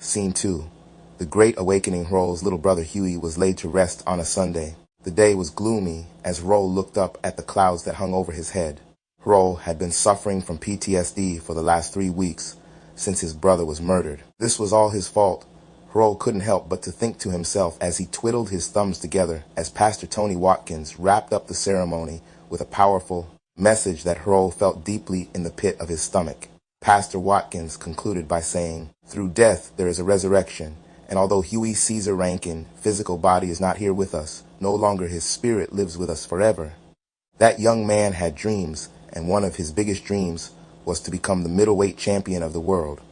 Scene 2. The Great Awakening. Roll's little brother Huey was laid to rest on a Sunday. The day was gloomy as Roll looked up at the clouds that hung over his head. Roll had been suffering from PTSD for the last 3 weeks since his brother was murdered. This was all his fault. Roll couldn't help but to think to himself as he twiddled his thumbs together as Pastor Tony Watkins wrapped up the ceremony with a powerful message that Roll felt deeply in the pit of his stomach. Pastor Watkins concluded by saying, "Through death there is a resurrection, and although Huey Caesar Rankin' physical body is not here with us, no longer his spirit lives with us forever." That young man had dreams, and one of his biggest dreams was to become the middleweight champion of the world.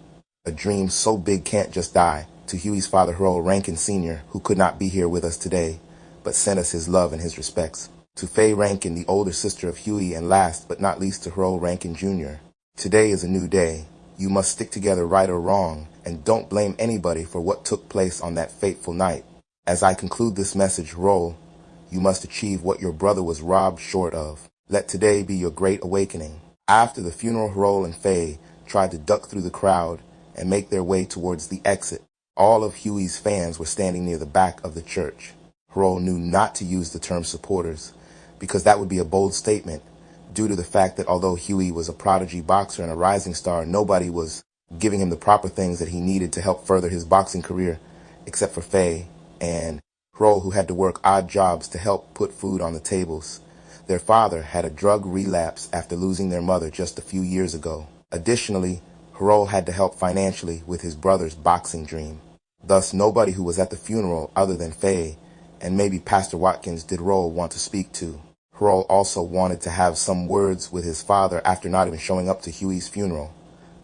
A dream so big can't just die. To Huey's father, Roll Rankin Sr., who could not be here with us today, but sent us his love and his respects. To Faye Rankin, the older sister of Huey, and last but not least to Roll Rankin Jr. Today is a new day. You must stick together, right or wrong, and don't blame anybody for what took place on that fateful night. As I conclude this message, Roll, you must achieve what your brother was robbed short of. Let today be your great awakening. After the funeral, Roll and Faye tried to duck through the crowd and make their way towards the exit. All of Huey's fans were standing near the back of the church. Roll knew not to use the term supporters, because that would be a bold statement, due to the fact that although Huey was a prodigy boxer and a rising star, nobody was giving him the proper things that he needed to help further his boxing career, except for Faye and Roll, who had to work odd jobs to help put food on the tables. Their father had a drug relapse after losing their mother just a few years ago. Additionally, Roll had to help financially with his brother's boxing dream. Thus, nobody who was at the funeral other than Faye and maybe Pastor Watkins did Roll want to speak to. Roll also wanted to have some words with his father after not even showing up to Huey's funeral,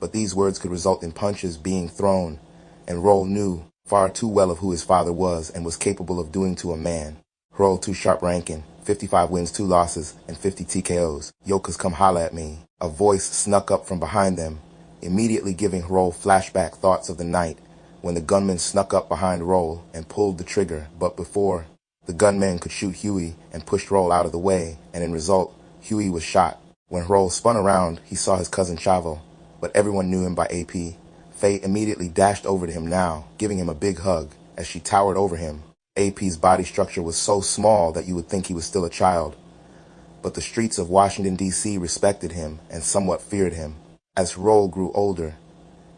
but these words could result in punches being thrown, and Roll knew far too well of who his father was and was capable of doing to a man. Roll Too Sharp Rankin, 55 wins, 2 losses, and 50 TKOs. Yokas, come holla at me. A voice snuck up from behind them, immediately giving Roll flashback thoughts of the night when the gunman snuck up behind Roll and pulled the trigger, but before the gunman could shoot Huey and pushed Roll out of the way, and in result, Huey was shot. When Roll spun around, he saw his cousin Chavo, but everyone knew him by AP. Faye immediately dashed over to him now, giving him a big hug as she towered over him. AP's body structure was so small that you would think he was still a child, but the streets of Washington, D.C. respected him and somewhat feared him. As Roll grew older,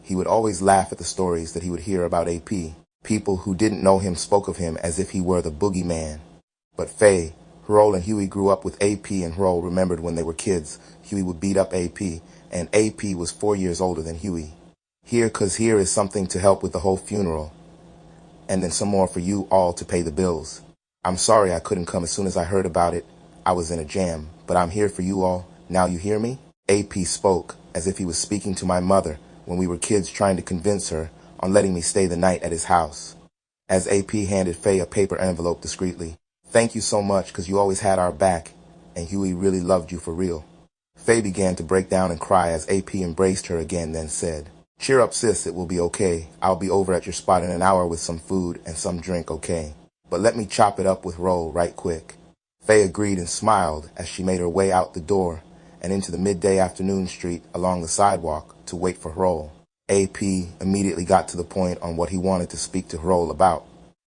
he would always laugh at the stories that he would hear about AP. People who didn't know him spoke of him as if he were the boogeyman. But Faye, Roll, and Huey grew up with AP, and Roll remembered when they were kids, Huey would beat up AP, and AP was 4 years older than Huey. Here, 'cause here is something to help with the whole funeral, and then some more for you all to pay the bills. I'm sorry I couldn't come as soon as I heard about it. I was in a jam, but I'm here for you all. Now you hear me? AP spoke as if he was speaking to my mother when we were kids, trying to convince her on letting me stay the night at his house. As AP handed Faye a paper envelope discreetly. "Thank you so much, 'cause you always had our back, and Huey really loved you for real." Faye began to break down and cry as AP embraced her again, then said, "Cheer up, sis, it will be okay. I'll be over at your spot in an hour with some food and some drink, okay? But let me chop it up with Roll right quick." Faye agreed and smiled as she made her way out the door and into the midday afternoon street along the sidewalk to wait for Roll. AP immediately got to the point on what he wanted to speak to Roll about.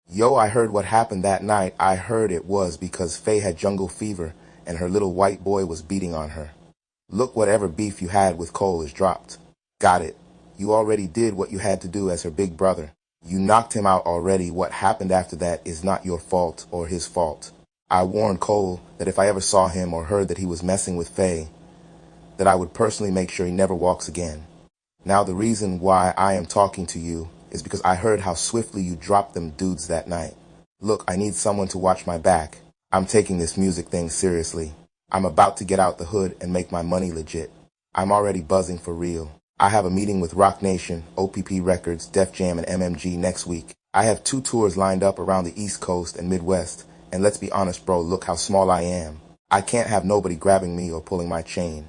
"Yo, I heard what happened that night. I heard it was because Faye had jungle fever and her little white boy was beating on her. Look, whatever beef you had with Cole is dropped." "Got it. You already did what you had to do as her big brother. You knocked him out already. What happened after that is not your fault or his fault. I warned Cole that if I ever saw him or heard that he was messing with Faye, that I would personally make sure he never walks again. Now the reason why I am talking to you is because I heard how swiftly you dropped them dudes that night. Look, I need someone to watch my back. I'm taking this music thing seriously. I'm about to get out the hood and make my money legit. I'm already buzzing for real. I have a meeting with Rock Nation, OPP Records, Def Jam, and MMG next week. I have 2 tours lined up around the East Coast and Midwest, and let's be honest, bro, look how small I am. I can't have nobody grabbing me or pulling my chain.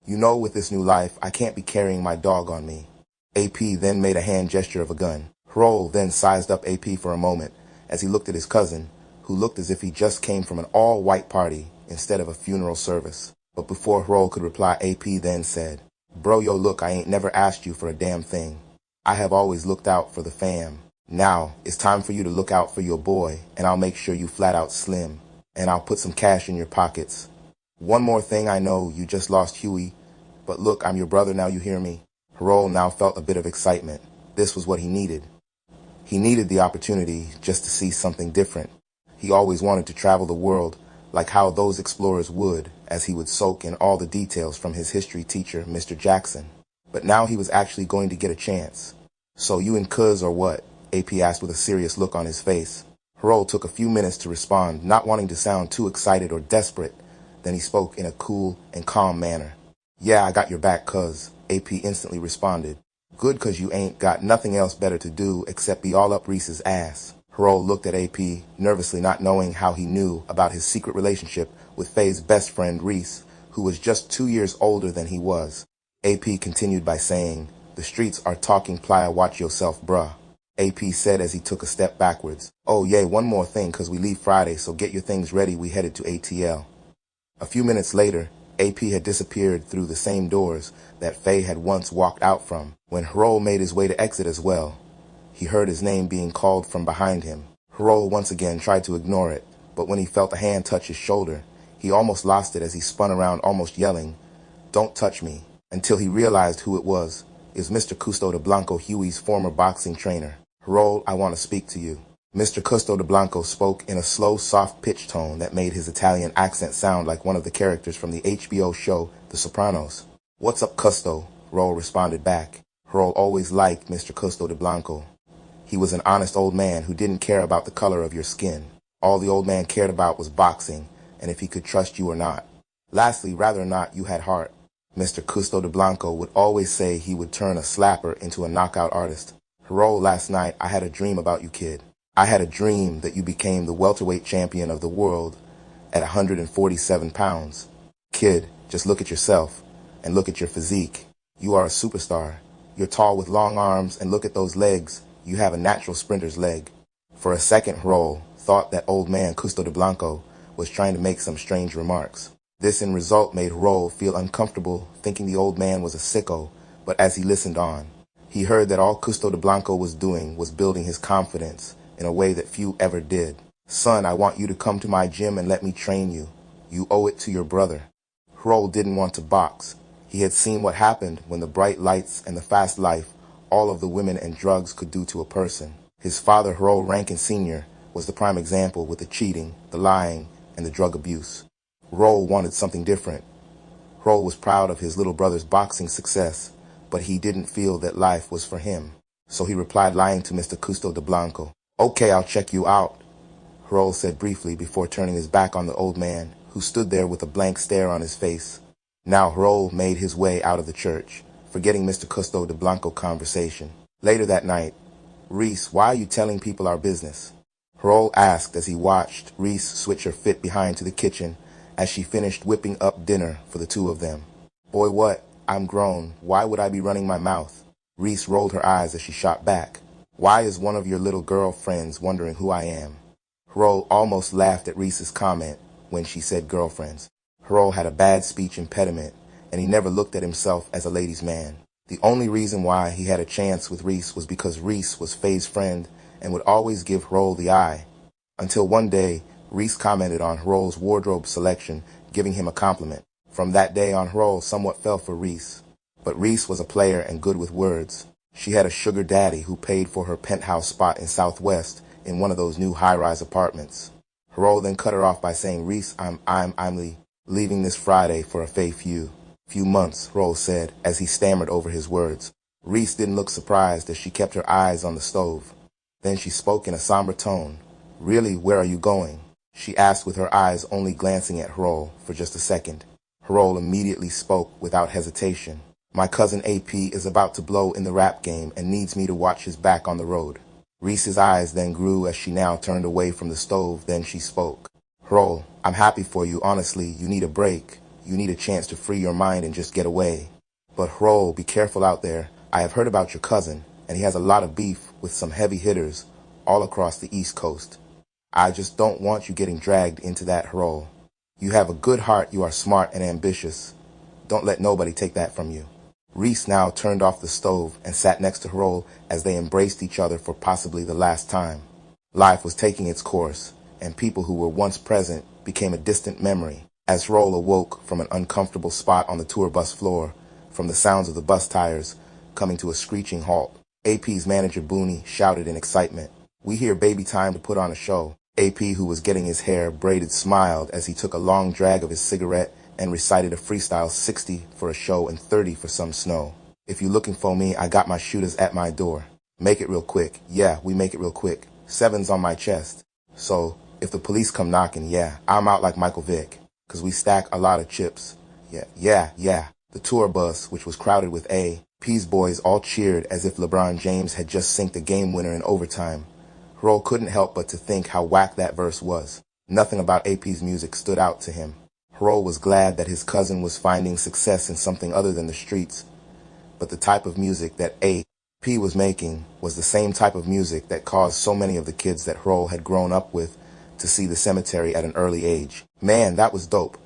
You know, with this new life, I can't be carrying my dog on me." AP then made a hand gesture of a gun. Roll then sized up AP for a moment as he looked at his cousin, who looked as if he just came from an all-white party instead of a funeral service. But before Roll could reply, AP then said, "Bro, yo, look, I ain't never asked you for a damn thing. I have always looked out for the fam. Now, it's time for you to look out for your boy, and I'll make sure you flat out slim. And I'll put some cash in your pockets. One more thing, I know you just lost Huey, but look, I'm your brother now, you hear me? Harold now felt a bit of excitement. This was what he needed. He needed the opportunity just to see something different. He always wanted to travel the world, like how those explorers would, as he would soak in all the details from his history teacher, Mr. Jackson. But now he was actually going to get a chance. So you and Cuz or what? AP asked with a serious look on his face. Harold took a few minutes to respond, not wanting to sound too excited or desperate. Then he spoke in a cool and calm manner. Yeah, I got your back, Cuz, AP instantly responded. Good, 'cause you ain't got nothing else better to do except be all up Reese's ass. Harold looked at AP, nervously, not knowing how he knew about his secret relationship with Faye's best friend Reese, who was just 2 years older than he was. AP continued by saying, the streets are talking playa, watch yourself, bruh. AP said as he took a step backwards. Oh yeah, one more thing, 'cause we leave Friday, so get your things ready, we headed to ATL. A few minutes later, AP had disappeared through the same doors that Faye had once walked out from. When Harold made his way to exit as well, he heard his name being called from behind him. Harold once again tried to ignore it, but when he felt a hand touch his shoulder, he almost lost it as he spun around, almost yelling, "Don't touch me," until he realized who it was. It was Mr. Custo de Blanco, Huey's former boxing trainer. Harold, I want to speak to you. Mr. Custo de Blanco spoke in a slow, soft-pitched tone that made his Italian accent sound like one of the characters from the HBO show The Sopranos. What's up, Custo? Harold responded back. Harold always liked Mr. Custo de Blanco. He was an honest old man who didn't care about the color of your skin. All the old man cared about was boxing, and if he could trust you or not. Lastly, rather or not, you had heart. Mr. Custo de Blanco would always say he would turn a slapper into a knockout artist. Harold, last night, I had a dream about you, kid. I had a dream that you became the welterweight champion of the world at 147 pounds. Kid, just look at yourself and look at your physique. You are a superstar. You're tall with long arms, and look at those legs. You have a natural sprinter's leg. For a second, Harold thought that old man Custo de Blanco was trying to make some strange remarks. This in result made Harold feel uncomfortable, thinking the old man was a sicko, but as he listened on, he heard that all Custo de Blanco was doing was building his confidence in a way that few ever did. Son, I want you to come to my gym and let me train you. You owe it to your brother. Harold didn't want to box. He had seen what happened when the bright lights and the fast life, all of the women and drugs could do to a person. His father, Harold Rankin Sr., was the prime example with the cheating, the lying, and the drug abuse. Harold wanted something different. Harold was proud of his little brother's boxing success, but he didn't feel that life was for him. So he replied, lying to Mr. Custo de Blanco. Okay, I'll check you out, Harold said briefly before turning his back on the old man, who stood there with a blank stare on his face. Now Harold made his way out of the church, forgetting Mr. Custo de Blanco conversation. Later that night, Reese, why are you telling people our business? Harold asked as he watched Reese switch her fit behind to the kitchen as she finished whipping up dinner for the two of them. Boy, what? I'm grown. Why would I be running my mouth? Reese rolled her eyes as she shot back. Why is one of your little girlfriends wondering who I am? Harold almost laughed at Reese's comment when she said girlfriends. Harold had a bad speech impediment, and he never looked at himself as a ladies' man. The only reason why he had a chance with Reese was because Reese was Faye's friend and would always give Harold the eye. Until one day, Reese commented on Harold's wardrobe selection, giving him a compliment. From that day on, Harold somewhat fell for Reese. But Reese was a player and good with words. She had a sugar daddy who paid for her penthouse spot in Southwest in one of those new high-rise apartments. Harold then cut her off by saying, Reese, I'm leaving this Friday for a few months, Harold said as he stammered over his words. Reese didn't look surprised as she kept her eyes on the stove. Then she spoke in a somber tone. Really, where are you going? She asked with her eyes only glancing at Harold for just a second. Harold immediately spoke without hesitation. My cousin AP is about to blow in the rap game and needs me to watch his back on the road. Reese's eyes then grew as she now turned away from the stove. Then she spoke. Harold, I'm happy for you. Honestly, you need a break. You need a chance to free your mind and just get away. But Harold, be careful out there. I have heard about your cousin, and he has a lot of beef with some heavy hitters all across the East Coast. I just don't want you getting dragged into that, Harold. You have a good heart. You are smart and ambitious. Don't let nobody take that from you. Reese now turned off the stove and sat next to Harold as they embraced each other for possibly the last time. Life was taking its course, and people who were once present became a distant memory. As Harold awoke from an uncomfortable spot on the tour bus floor, from the sounds of the bus tires coming to a screeching halt, AP's manager Booney shouted in excitement, "We hear Baby Time to put on a show." AP, who was getting his hair braided, smiled as he took a long drag of his cigarette and recited a freestyle 60 for a show and 30 for some snow. "If you looking for me, I got my shooters at my door. Make it real quick. Yeah, we make it real quick. 7's on my chest. So, if the police come knocking, yeah, I'm out like Michael Vick. 'Cause we stack a lot of chips. Yeah. The tour bus, which was crowded with AP's boys, all cheered as if LeBron James had just sinked a game winner in overtime. Harold couldn't help but to think how whack that verse was. Nothing about AP's music stood out to him. Harold was glad that his cousin was finding success in something other than the streets. But the type of music that AP was making was the same type of music that caused so many of the kids that Harold had grown up with to see the cemetery at an early age. "Man, that was dope,"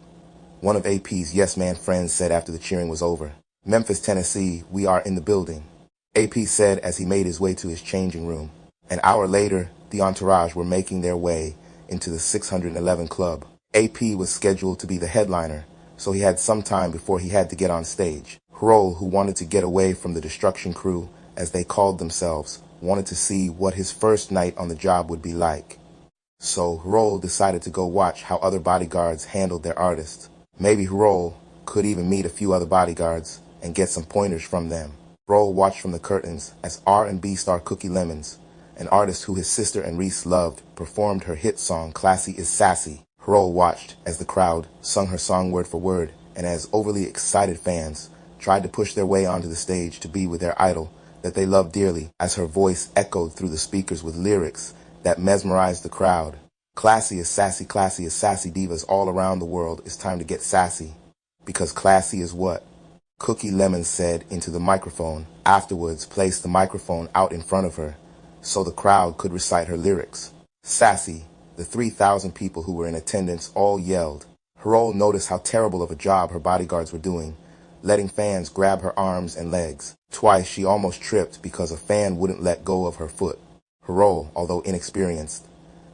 one of AP's Yes Man friends said after the cheering was over. "Memphis, Tennessee, we are in the building," AP said as he made his way to his changing room. An hour later, the entourage were making their way into the 611 Club. AP was scheduled to be the headliner, so he had some time before he had to get on stage. Harold, who wanted to get away from the destruction crew, as they called themselves, wanted to see what his first night on the job would be like. So Harold decided to go watch how other bodyguards handled their artists. Maybe Harold could even meet a few other bodyguards and get some pointers from them. Harold watched from the curtains as R&B star Cookie Lemons, an artist who his sister and Reese loved, performed her hit song Classy is Sassy. Harold watched as the crowd sung her song word for word, and as overly excited fans tried to push their way onto the stage to be with their idol that they loved dearly, as her voice echoed through the speakers with lyrics that mesmerized the crowd. Classy is sassy divas all around the world. It's time to get sassy. Because classy is what? Cookie Lemons said into the microphone, afterwards placed the microphone out in front of her so the crowd could recite her lyrics. Sassy, the 3,000 people who were in attendance all yelled. Harold noticed how terrible of a job her bodyguards were doing, letting fans grab her arms and legs. Twice she almost tripped because a fan wouldn't let go of her foot. Harold, although inexperienced,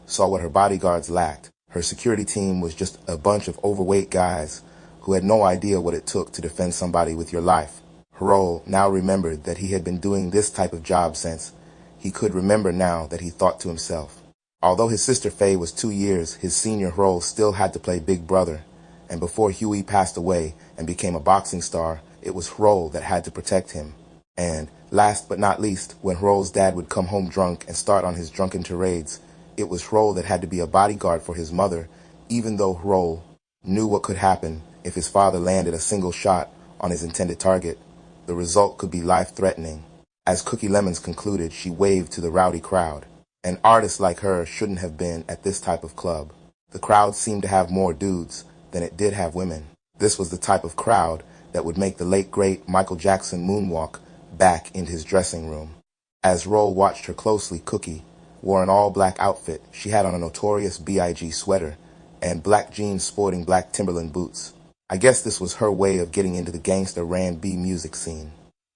saw what her bodyguards lacked. Her security team was just a bunch of overweight guys who had no idea what it took to defend somebody with your life. Harold now remembered that he had been doing this type of job since he could remember. Now that he thought to himself, although his sister Faye was 2 years his senior, Harold still had to play big brother. And before Huey passed away and became a boxing star, it was Harold that had to protect him. And last but not least, when Harold's dad would come home drunk and start on his drunken tirades, it was Harold that had to be a bodyguard for his mother, even though Harold knew what could happen if his father landed a single shot on his intended target. The result could be life-threatening. As Cookie Lemons concluded, she waved to the rowdy crowd. An artist like her shouldn't have been at this type of club. The crowd seemed to have more dudes than it did have women. This was the type of crowd that would make the late great Michael Jackson moonwalk back into his dressing room. As Harold watched her closely, Cookie wore an all-black outfit. She had on a Notorious B.I.G. sweater and black jeans sporting black Timberland boots. I guess this was her way of getting into the gangster R&B music scene.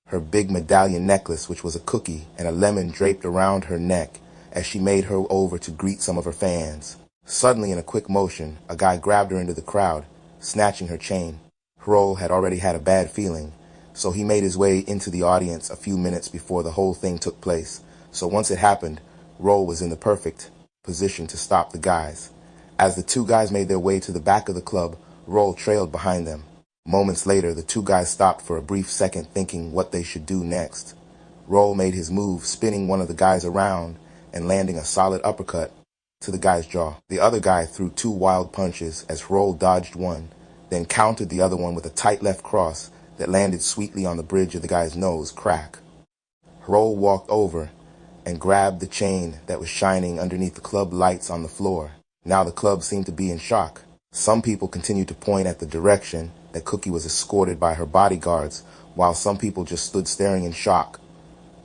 Her big medallion necklace, which was a cookie and a lemon, draped around her neck as she made her over to greet some of her fans. Suddenly, in a quick motion, a guy grabbed her into the crowd, snatching her chain. Harold had already had a bad feeling, so he made his way into the audience a few minutes before the whole thing took place. So once it happened, Harold was in the perfect position to stop the guys. As the two guys made their way to the back of the club, Harold trailed behind them. Moments later, the two guys stopped for a brief second, thinking what they should do next. Harold made his move, spinning one of the guys around and landing a solid uppercut to the guy's jaw. The other guy threw 2 wild punches as Harold dodged one, then countered the other one with a tight left cross that landed sweetly on the bridge of the guy's nose. Crack. Harold walked over and grabbed the chain that was shining underneath the club lights on the floor. Now the club seemed to be in shock. Some people continued to point at the direction that Cookie was escorted by her bodyguards, while some people just stood staring in shock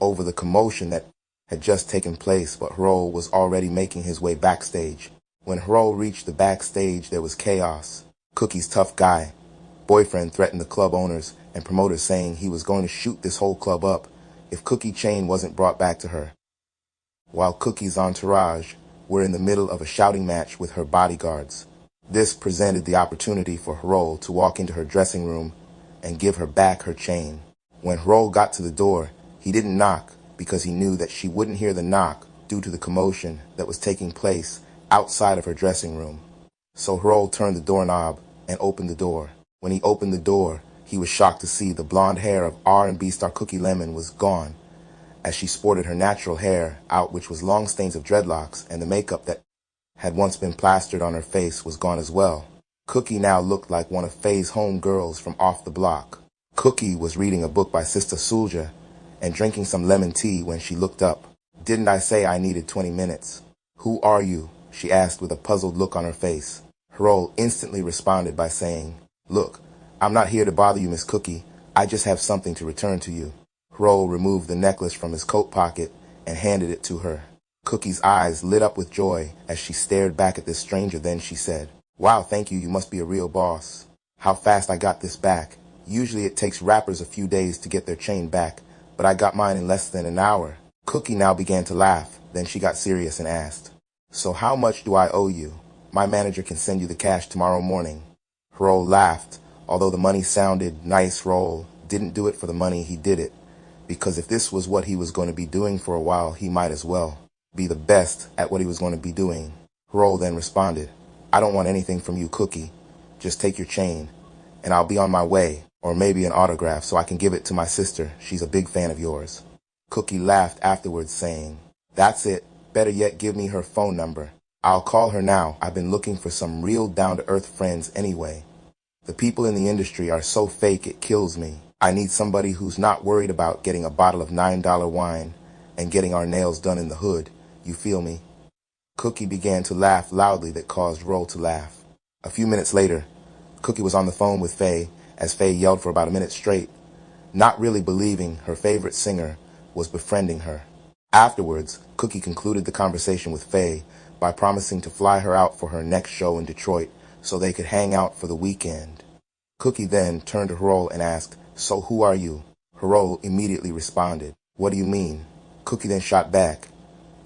over the commotion that had just taken place. But Harold was already making his way backstage. When Harold reached the backstage, there was chaos. Cookie's tough guy boyfriend threatened the club owners and promoters saying he was going to shoot this whole club up if Cookie's chain wasn't brought back to her, while Cookie's entourage were in the middle of a shouting match with her bodyguards. This presented the opportunity for Harol to walk into her dressing room and give her back her chain. When Harol got to the door, he didn't knock because he knew that she wouldn't hear the knock due to the commotion that was taking place outside of her dressing room. So Harol turned the doorknob and opened the door. When he opened the door, he was shocked to see the blonde hair of R&B star Cookie Lemon was gone, as she sported her natural hair out, which was long stains of dreadlocks, and the makeup that had once been plastered on her face was gone as well. Cookie now looked like one of Faye's home girls from off the block. Cookie was reading a book by Sister Sulja and drinking some lemon tea when she looked up. "Didn't I say I needed 20 minutes? Who are you?" she asked with a puzzled look on her face. Harol instantly responded by saying, "Look, I'm not here to bother you, Miss Cookie. I just have something to return to you." Harol removed the necklace from his coat pocket and handed it to her. Cookie's eyes lit up with joy as she stared back at this stranger. Then she said, "Wow, thank you. You must be a real boss. How fast I got this back. Usually it takes rappers a few days to get their chain back, but I got mine in less than an hour." Cookie now began to laugh. Then she got serious and asked, "So how much do I owe you? My manager can send you the cash tomorrow morning." Harol laughed. Although the money sounded nice, Harol didn't do it for the money. He did it because if this was what he was going to be doing for a while, he might as well be the best at what he was going to be doing. Harol then responded, "I don't want anything from you, Cookie. Just take your chain, and I'll be on my way, or maybe an autograph so I can give it to my sister. She's a big fan of yours." Cookie laughed afterwards, saying, "That's it. Better yet, give me her phone number. I'll call her now. I've been looking for some real down-to-earth friends anyway. The people in the industry are so fake it kills me. I need somebody who's not worried about getting a bottle of $9 wine and getting our nails done in the hood. You feel me?" Cookie began to laugh loudly that caused Harol to laugh. A few minutes later, Cookie was on the phone with Faye as Faye yelled for about a minute straight, not really believing her favorite singer was befriending her. Afterwards, Cookie concluded the conversation with Faye by promising to fly her out for her next show in Detroit so they could hang out for the weekend. Cookie then turned to Harol and asked, "So who are you?" Harol immediately responded, "What do you mean?" Cookie then shot back,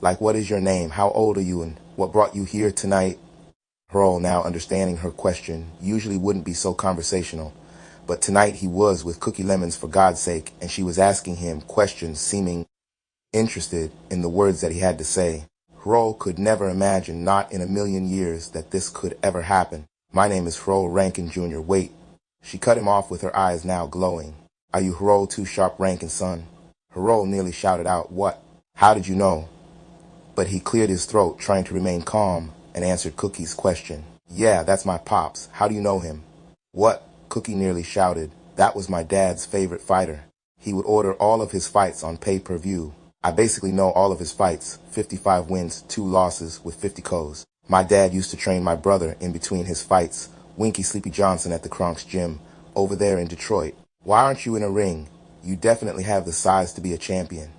"Like, what is your name? How old are you? And what brought you here tonight?" Harol, now understanding her question, usually wouldn't be so conversational, but tonight he was with Cookie Lemons for God's sake, and she was asking him questions seeming interested in the words that he had to say. Harol could never imagine, not in a million years, that this could ever happen. "My name is Harol Rankin Jr. Wait." She cut him off with her eyes now glowing. "Are you Harol Too Sharp Rankin, son?" Harol nearly shouted out, "What? How did you know?" But he cleared his throat, trying to remain calm, and answered Cookie's question. "Yeah, that's my pops. How do you know him?" "What?" Cookie nearly shouted. "That was my dad's favorite fighter. He would order all of his fights on pay-per-view. I basically know all of his fights, 55 wins, 2 losses with 50 KOs. My dad used to train my brother in between his fights, Winky Sleepy Johnson at the Kronk's gym, over there in Detroit. Why aren't you in a ring? You definitely have the size to be a champion."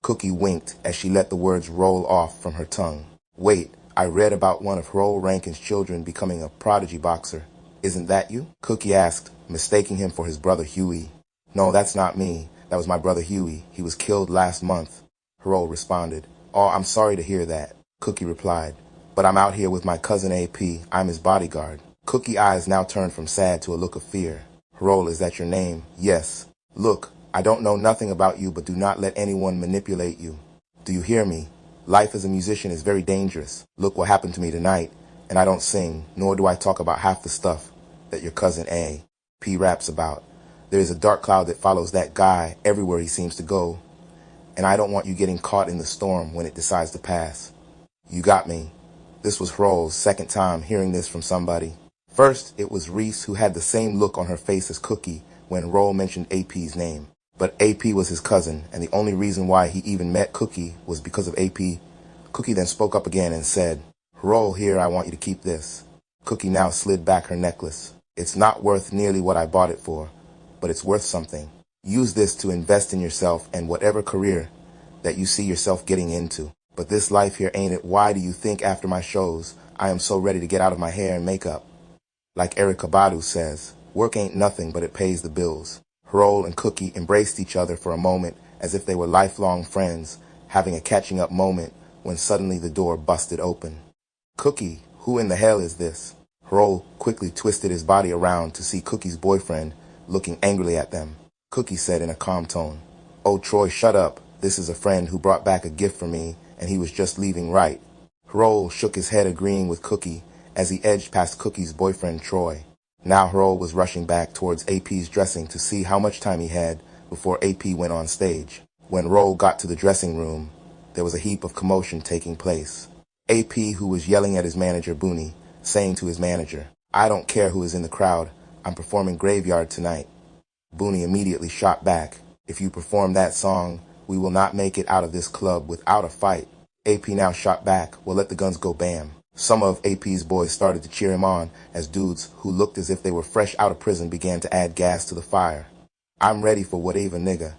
Cookie winked as she let the words roll off from her tongue. "Wait, I read about one of Harol Rankin's children becoming a prodigy boxer. Isn't that you?" Cookie asked, mistaking him for his brother Huey. "No, that's not me. That was my brother Huey. He was killed last month." Harol responded. "Oh, I'm sorry to hear that." Cookie replied, "But I'm out here with my cousin AP. I'm his bodyguard." Cookie's eyes now turned from sad to a look of fear. "Harol, is that your name?" "Yes." "Look, I don't know nothing about you, but do not let anyone manipulate you. Do you hear me? Life as a musician is very dangerous. Look what happened to me tonight, and I don't sing, nor do I talk about half the stuff that your cousin A.P. raps about. There is a dark cloud that follows that guy everywhere he seems to go, and I don't want you getting caught in the storm when it decides to pass. You got me." This was Harol's second time hearing this from somebody. First, it was Reese, who had the same look on her face as Cookie when Harol mentioned AP's name. But AP was his cousin, and the only reason why he even met Cookie was because of AP. Cookie then spoke up again and said, "Harol, here, I want you to keep this." Cookie now slid back her necklace. "It's not worth nearly what I bought it for, but it's worth something. Use this to invest in yourself and whatever career that you see yourself getting into. But this life here ain't it. Why do you think after my shows I am so ready to get out of my hair and makeup? Like Erykah Badu says, work ain't nothing, but it pays the bills." Harol and Cookie embraced each other for a moment as if they were lifelong friends, having a catching up moment when suddenly the door busted open. Cookie, who in the hell is this? Harol quickly twisted his body around to see Cookie's boyfriend looking angrily at them. Cookie said in a calm tone, "Oh, Troy, shut up. This is a friend who brought back a gift for me, and he was just leaving right." Harol shook his head agreeing with Cookie as he edged past Cookie's boyfriend, Troy. Now Harol was rushing back towards AP's dressing to see how much time he had before AP went on stage. When Harol got to the dressing room, there was a heap of commotion taking place. AP, who was yelling at his manager, Booney, saying to his manager, "I don't care who is in the crowd. I'm performing Graveyard tonight." Booney immediately shot back, "If you perform that song, we will not make it out of this club without a fight." AP now shot back, "Well, let the guns go bam." Some of AP's boys started to cheer him on as dudes who looked as if they were fresh out of prison began to add gas to the fire. "I'm ready for whatever, nigga."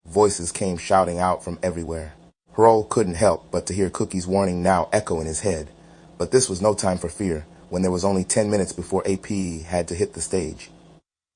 Voices came shouting out from everywhere. Harol couldn't help but to hear Cookie's warning now echo in his head. But this was no time for fear when there was only 10 minutes before AP had to hit the stage.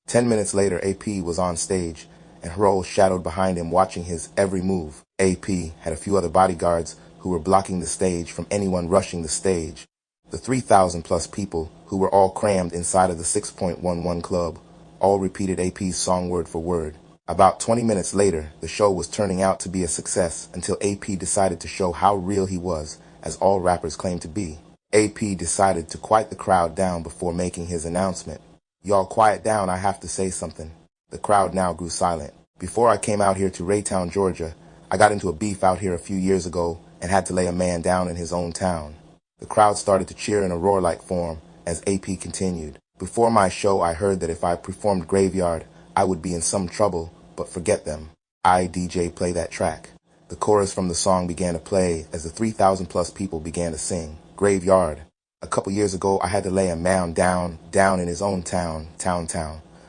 10 minutes later, AP was on stage, and Harol shadowed behind him watching his every move. AP had a few other bodyguards who were blocking the stage from anyone rushing the stage. The 3,000 plus people who were all crammed inside of the 6.11 club all repeated AP's song word for word. About 20 minutes later, the show was turning out to be a success until AP decided to show how real he was, as all rappers claim to be. AP decided to quiet the crowd down before making his announcement. "Y'all quiet down, I have to say something." The crowd now grew silent. "Before I came out here to Raytown, Georgia, I got into a beef out here a few years ago and had to lay a man down in his own town." The crowd started to cheer in a roar-like form as AP continued. "Before my show, I heard that if I performed Graveyard, I would be in some trouble, but forget them. I, DJ, play that track." The chorus from the song began to play as the 3,000 plus people began to sing. "Graveyard. A couple years ago, I had to lay a man down in his own town.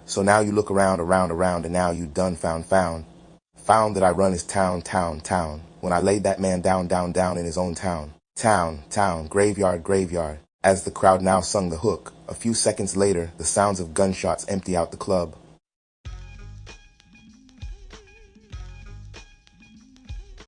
So now you look around, and now you done found that I run his town. When I laid that man down in his own town. Graveyard. As the crowd now sung the hook, a few seconds later, the sounds of gunshots empty out the club.